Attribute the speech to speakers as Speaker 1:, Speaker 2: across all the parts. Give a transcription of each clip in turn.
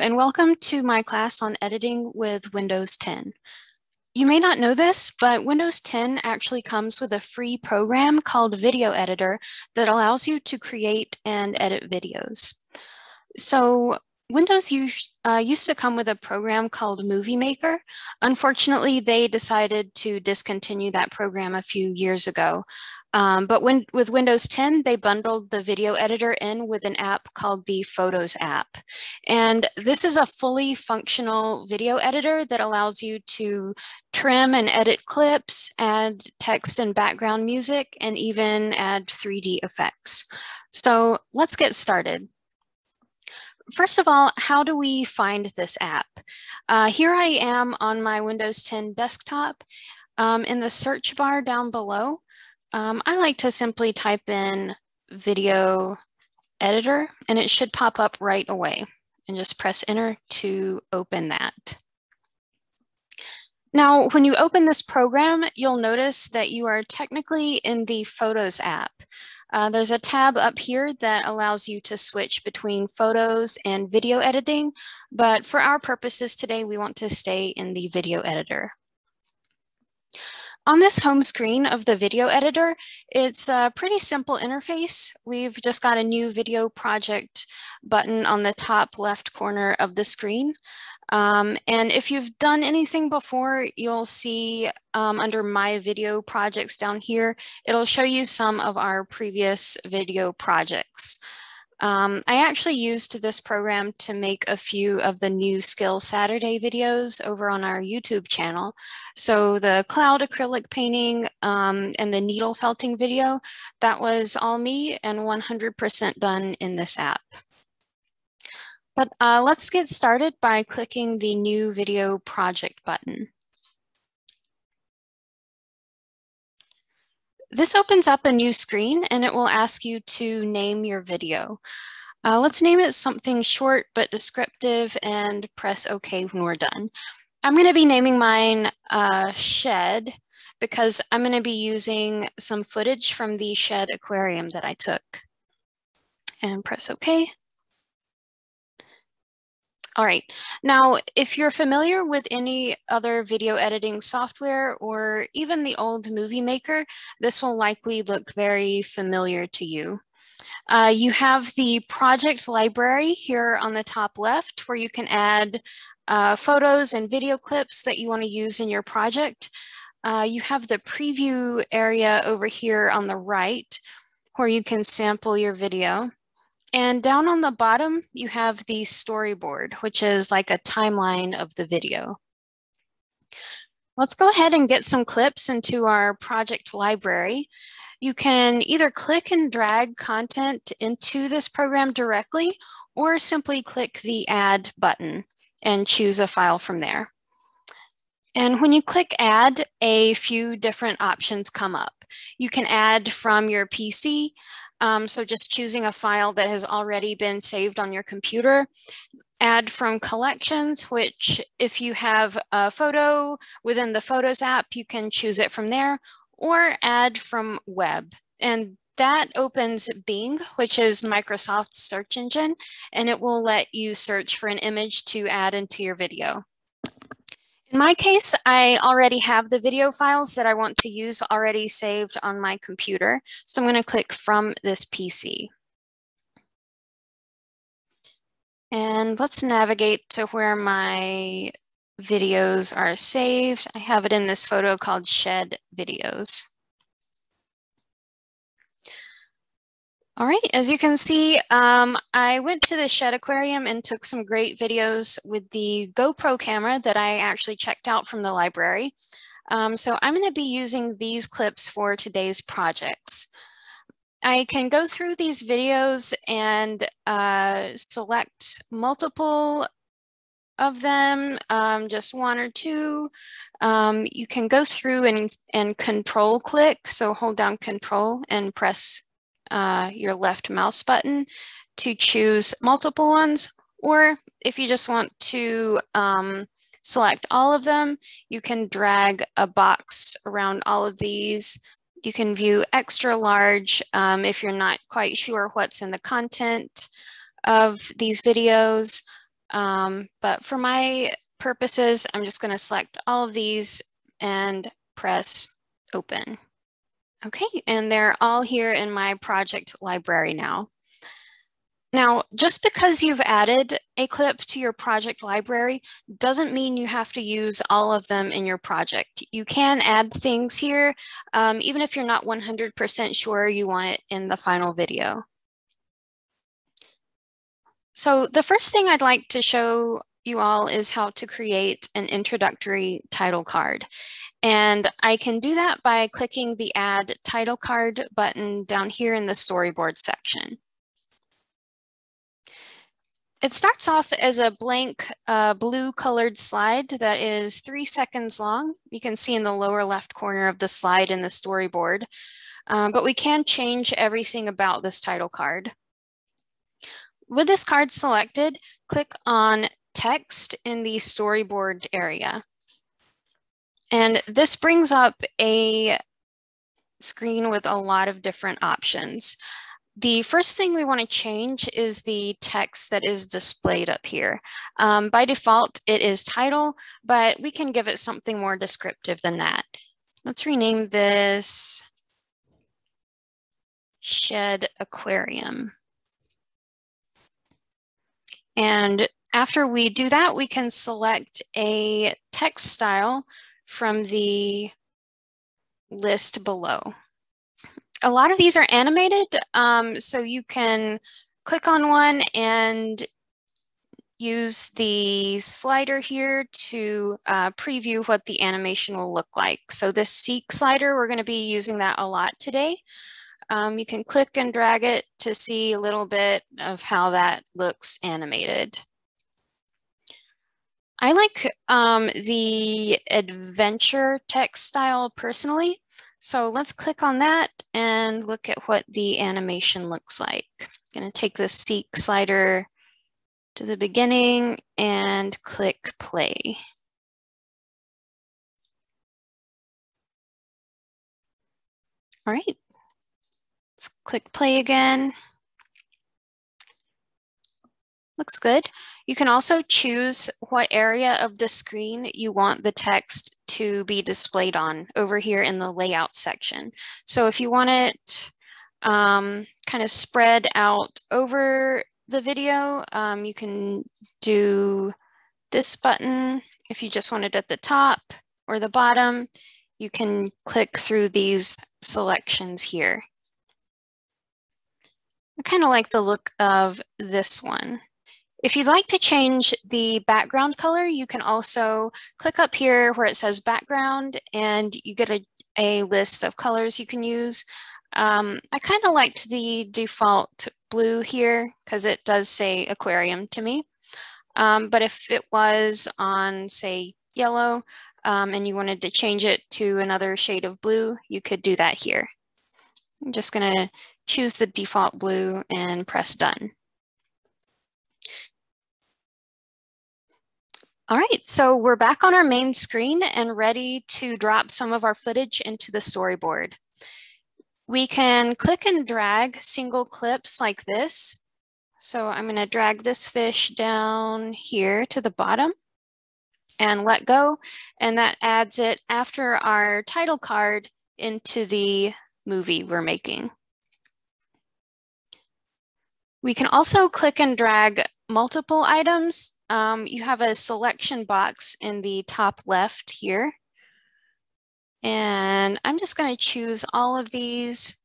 Speaker 1: and welcome to my class on editing with Windows 10. You may not know this, but Windows 10 actually comes with a free program called Video Editor that allows you to create and edit videos. So Windows used to come with a program called Movie Maker. Unfortunately, they decided to discontinue that program a few years ago. But with Windows 10, they bundled the video editor in with an app called the Photos app. And this is a fully functional video editor that allows you to trim and edit clips, add text and background music, and even add 3D effects. So let's get started. First of all, how do we find this app? Here I am on my Windows 10 desktop. In the search bar down below, I like to simply type in video editor and it should pop up right away, and just press enter to open that. Now, when you open this program, you'll notice that you are technically in the Photos app. There's a tab up here that allows you to switch between photos and video editing, but for our purposes today, we want to stay in the video editor. On this home screen of the video editor, it's a pretty simple interface. We've just got a new video project button on the top left corner of the screen. And if you've done anything before, you'll see under My Video Projects down here, it'll show you some of our previous video projects. I actually used this program to make a few of the new Skills Saturday videos over on our YouTube channel. So the cloud acrylic painting and the needle felting video, that was all me and 100% done in this app. But let's get started by clicking the New Video Project button. This opens up a new screen and it will ask you to name your video. Let's name it something short but descriptive and press OK when we're done. I'm going to be naming mine Shed because I'm going to be using some footage from the Shed aquarium that I took. And press OK. All right, now if you're familiar with any other video editing software or even the old Movie Maker, this will likely look very familiar to you. You have the project library here on the top left where you can add photos and video clips that you want to use in your project. You have the preview area over here on the right where you can sample your video. And down on the bottom, you have the storyboard, which is like a timeline of the video. Let's go ahead and get some clips into our project library. You can either click and drag content into this program directly, or simply click the Add button and choose a file from there. And when you click Add, a few different options come up. You can add from your PC, so just choosing a file that has already been saved on your computer. Add from collections, which if you have a photo within the Photos app, you can choose it from there, or add from web. And that opens Bing, which is Microsoft's search engine, and it will let you search for an image to add into your video. In my case, I already have the video files that I want to use already saved on my computer. So I'm going to click from this PC. And let's navigate to where my videos are saved. I have it in this photo called Shed Videos. All right, as you can see, I went to the Shed Aquarium and took some great videos with the GoPro camera that I actually checked out from the library. So I'm going to be using these clips for today's projects. I can go through these videos and select multiple of them, just one or two. You can go through and control click, so hold down control and press your left mouse button to choose multiple ones, or if you just want to select all of them, you can drag a box around all of these. You can view extra large if you're not quite sure what's in the content of these videos. But for my purposes, I'm just going to select all of these and press open. Okay, and they're all here in my project library now. Now, just because you've added a clip to your project library doesn't mean you have to use all of them in your project. You can add things here, even if you're not 100% sure you want it in the final video. So the first thing I'd like to show you all is how to create an introductory title card. And I can do that by clicking the Add Title Card button down here in the storyboard section. It starts off as a blank blue colored slide that is 3 seconds long. You can see in the lower left corner of the slide in the storyboard, but we can change everything about this title card. With this card selected, click on Text in the storyboard area. And this brings up a screen with a lot of different options. The first thing we want to change is the text that is displayed up here. By default, it is title, but we can give it something more descriptive than that. Let's rename this Shed Aquarium. And after we do that, we can select a text style from the list below. A lot of these are animated, so you can click on one and use the slider here to preview what the animation will look like. So this seek slider, we're going to be using that a lot today. You can click and drag it to see a little bit of how that looks animated. I like the adventure text style personally. So let's click on that and look at what the animation looks like. I'm going to take this seek slider to the beginning and click play. All right, let's click play again. Looks good. You can also choose what area of the screen you want the text to be displayed on over here in the layout section. So if you want it kind of spread out over the video, you can do this button. If you just want it at the top or the bottom, you can click through these selections here. I kind of like the look of this one. If you'd like to change the background color, you can also click up here where it says background and you get a list of colors you can use. I kind of liked the default blue here because it does say aquarium to me. But if it was on, say, yellow and you wanted to change it to another shade of blue, you could do that here. I'm just going to choose the default blue and press done. All right, so we're back on our main screen and ready to drop some of our footage into the storyboard. We can click and drag single clips like this. So I'm going to drag this fish down here to the bottom and let go, and that adds it after our title card into the movie we're making. We can also click and drag multiple items. You have a selection box in the top left here. And I'm just going to choose all of these.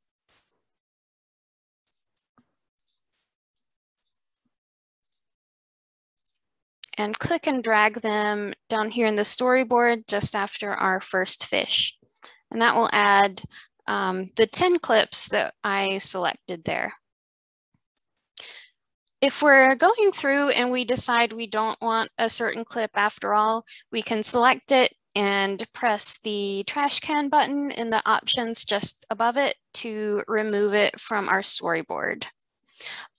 Speaker 1: And click and drag them down here in the storyboard just after our first fish. And that will add the 10 clips that I selected there. If we're going through and we decide we don't want a certain clip after all, we can select it and press the trash can button in the options just above it to remove it from our storyboard.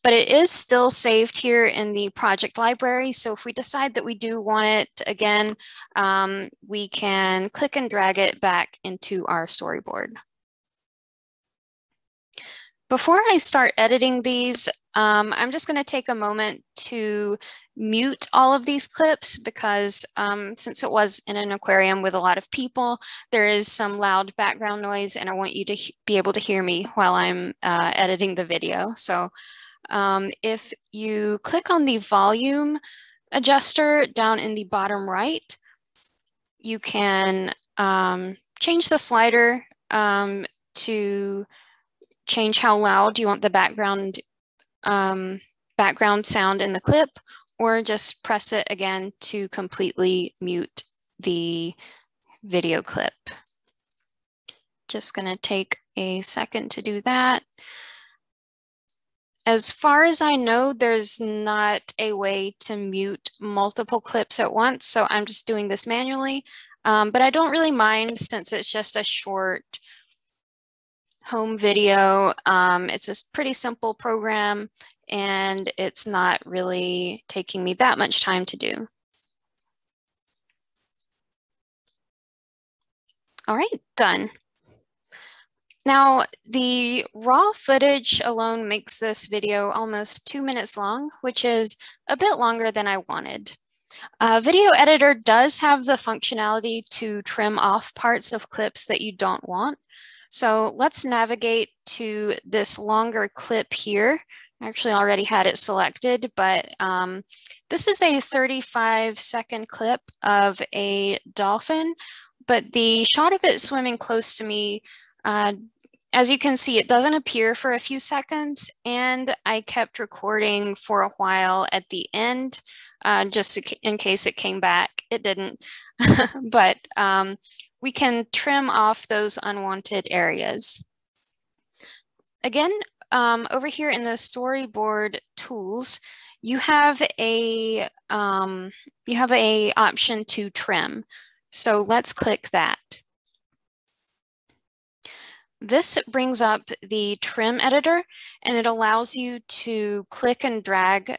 Speaker 1: But it is still saved here in the project library. So if we decide that we do want it again, we can click and drag it back into our storyboard. Before I start editing these, I'm just going to take a moment to mute all of these clips because since it was in an aquarium with a lot of people, there is some loud background noise and I want you to be able to hear me while I'm editing the video. So if you click on the volume adjuster down in the bottom right, you can change the slider to change how loud you want the background sound in the clip, or just press it again to completely mute the video clip. Just going to take a second to do that. As far as I know, there's not a way to mute multiple clips at once, so I'm just doing this manually. But I don't really mind since it's just a short home video. It's a pretty simple program and it's not really taking me that much time to do. All right, done. Now, the raw footage alone makes this video almost 2 minutes long, which is a bit longer than I wanted. Video Editor does have the functionality to trim off parts of clips that you don't want. So let's navigate to this longer clip here. I actually already had it selected, but this is a 35-second clip of a dolphin, but the shot of it swimming close to me, as you can see, it doesn't appear for a few seconds, and I kept recording for a while at the end, just in case it came back. It didn't, but we can trim off those unwanted areas. Again, over here in the storyboard tools, you have a option to trim. So let's click that. This brings up the trim editor, and it allows you to click and drag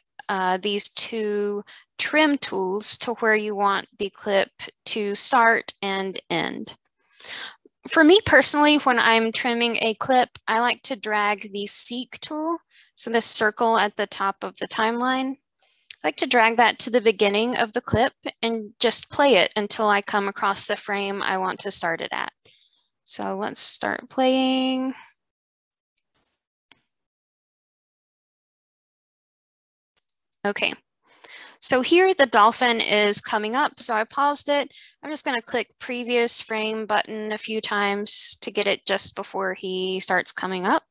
Speaker 1: these two trim tools to where you want the clip to start and end. For me personally, when I'm trimming a clip, I like to drag the seek tool, so this circle at the top of the timeline. I like to drag that to the beginning of the clip and just play it until I come across the frame I want to start it at. So let's start playing. Okay, so here the dolphin is coming up, so I paused it. I'm just going to click previous frame button a few times to get it just before he starts coming up.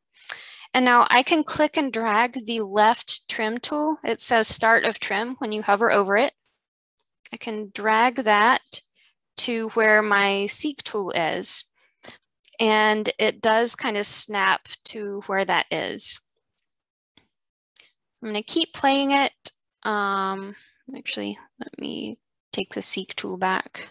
Speaker 1: And now I can click and drag the left trim tool. It says start of trim when you hover over it. I can drag that to where my seek tool is. And it does kind of snap to where that is. I'm going to keep playing it. Actually, let me take the seek tool back.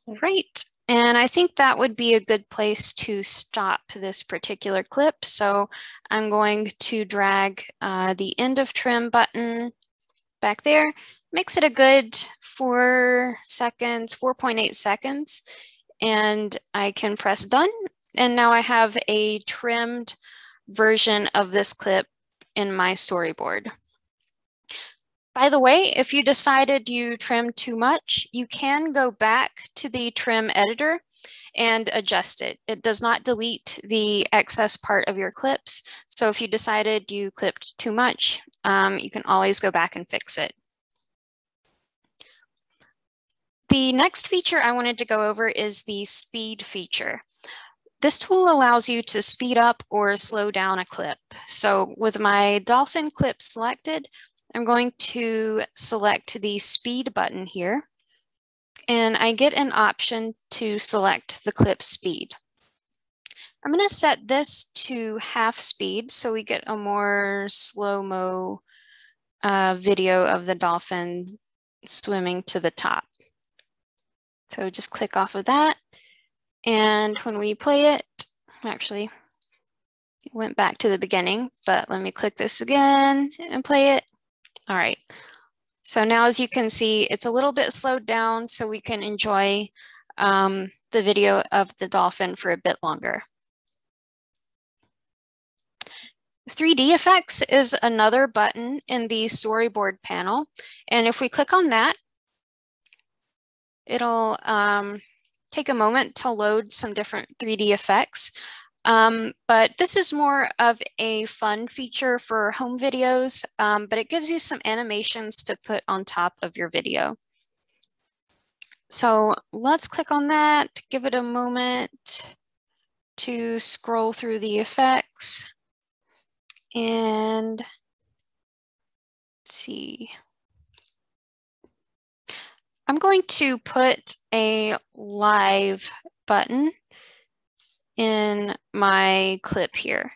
Speaker 1: All right, and I think that would be a good place to stop this particular clip. So I'm going to drag the end of trim button back there. Makes it a good 4 seconds, 4.8 seconds. And I can press done. And now I have a trimmed version of this clip in my storyboard. By the way, if you decided you trimmed too much, you can go back to the trim editor and adjust it. It does not delete the excess part of your clips. So if you decided you clipped too much, you can always go back and fix it. The next feature I wanted to go over is the speed feature. This tool allows you to speed up or slow down a clip. So with my dolphin clip selected, I'm going to select the speed button here, and I get an option to select the clip speed. I'm going to set this to half speed so we get a more slow-mo video of the dolphin swimming to the top. So just click off of that. And when we play it, actually, it went back to the beginning, but let me click this again and play it. All right. So now, as you can see, it's a little bit slowed down so we can enjoy the video of the dolphin for a bit longer. 3D effects is another button in the storyboard panel. And if we click on that, it'll take a moment to load some different 3D effects. But this is more of a fun feature for home videos, but it gives you some animations to put on top of your video. So let's click on that, give it a moment to scroll through the effects. And let's see. I'm going to put a live button in my clip here.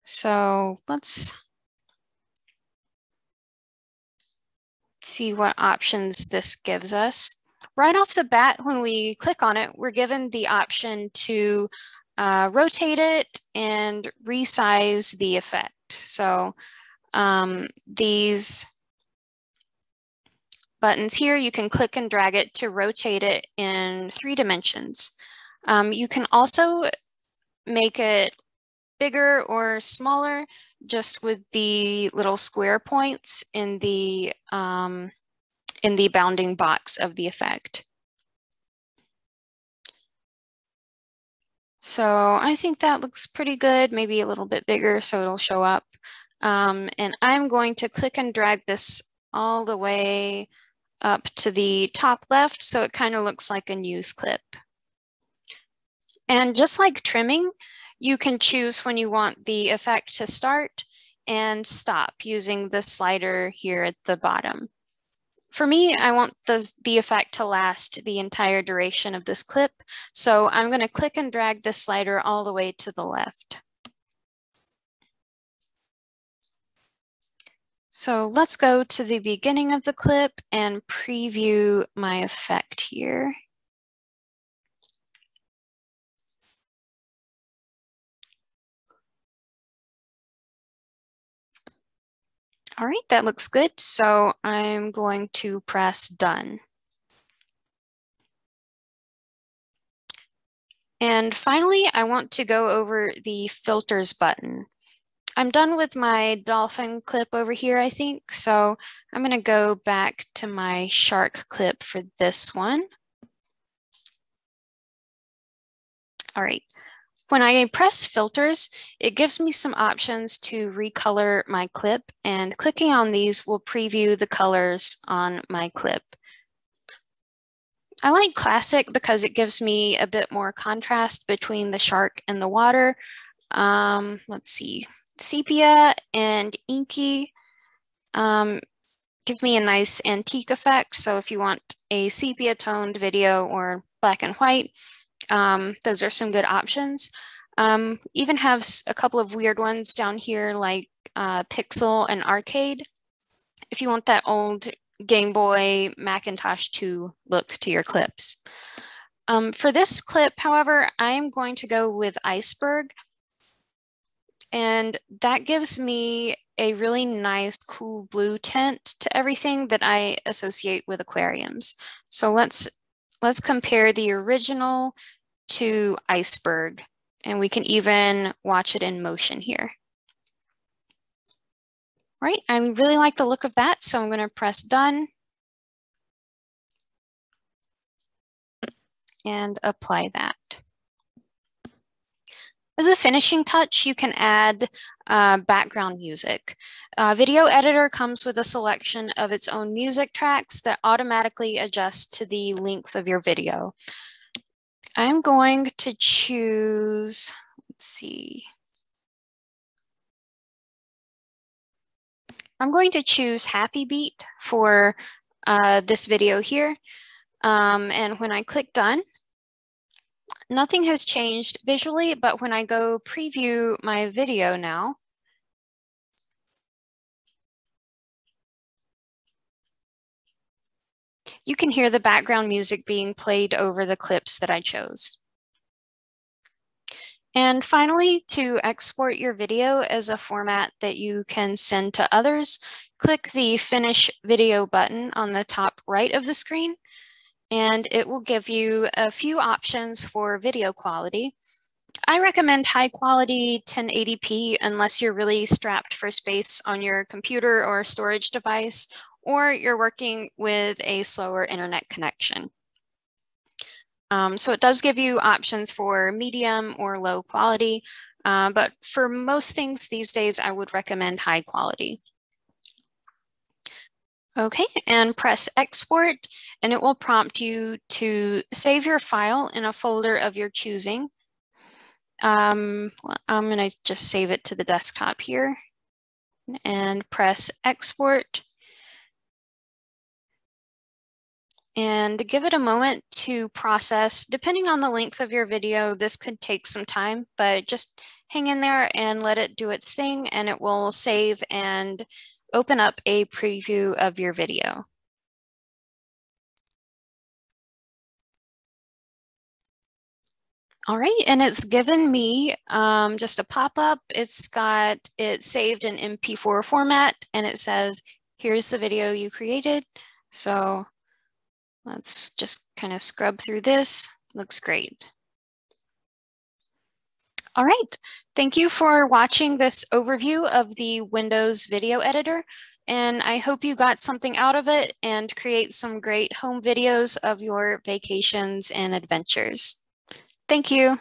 Speaker 1: So let's see what options this gives us. Right off the bat, when we click on it, we're given the option to rotate it and resize the effect. So these buttons here, you can click and drag it to rotate it in 3 dimensions. You can also make it bigger or smaller just with the little square points in the bounding box of the effect. So I think that looks pretty good, maybe a little bit bigger so it'll show up. And I'm going to click and drag this all the way up to the top left so it kind of looks like a news clip. And just like trimming, you can choose when you want the effect to start and stop using the slider here at the bottom. For me, I want the effect to last the entire duration of this clip, so I'm going to click and drag this slider all the way to the left. So let's go to the beginning of the clip and preview my effect here. All right, that looks good. So I'm going to press done. And finally, I want to go over the filters button. I'm done with my dolphin clip over here, I think. So I'm going to go back to my shark clip for this one. All right. When I press filters, it gives me some options to recolor my clip, and clicking on these will preview the colors on my clip. I like classic because it gives me a bit more contrast between the shark and the water. Let's see, sepia and inky give me a nice antique effect. So if you want a sepia toned video or black and white, those are some good options. Even have a couple of weird ones down here like Pixel and Arcade. If you want that old Game Boy Macintosh 2 look to your clips. For this clip, however, I am going to go with Iceberg. And that gives me a really nice, cool blue tint to everything that I associate with aquariums. So let's compare the original to Iceberg, and we can even watch it in motion here. All right, I really like the look of that, so I'm going to press done and apply that. As a finishing touch, you can add background music. Video Editor comes with a selection of its own music tracks that automatically adjust to the length of your video. I'm going to choose, let's see. I'm going to choose Happy Beat for this video here. And when I click done, nothing has changed visually, but when I go preview my video now, you can hear the background music being played over the clips that I chose. And finally, to export your video as a format that you can send to others, click the Finish Video button on the top right of the screen, and it will give you a few options for video quality. I recommend high quality 1080p unless you're really strapped for space on your computer or storage device, or you're working with a slower internet connection. So it does give you options for medium or low quality, but for most things these days, I would recommend high quality. Okay, and press export, and it will prompt you to save your file in a folder of your choosing. Well, I'm going to just save it to the desktop here and press export. And give it a moment to process. Depending on the length of your video, this could take some time, but just hang in there and let it do its thing, and it will save and open up a preview of your video. All right, and it's given me just a pop-up. It's got it saved in MP4 format, and it says, here's the video you created. So let's just kind of scrub through this. Looks great. All right, thank you for watching this overview of the Windows Video Editor, and I hope you got something out of it and create some great home videos of your vacations and adventures. Thank you.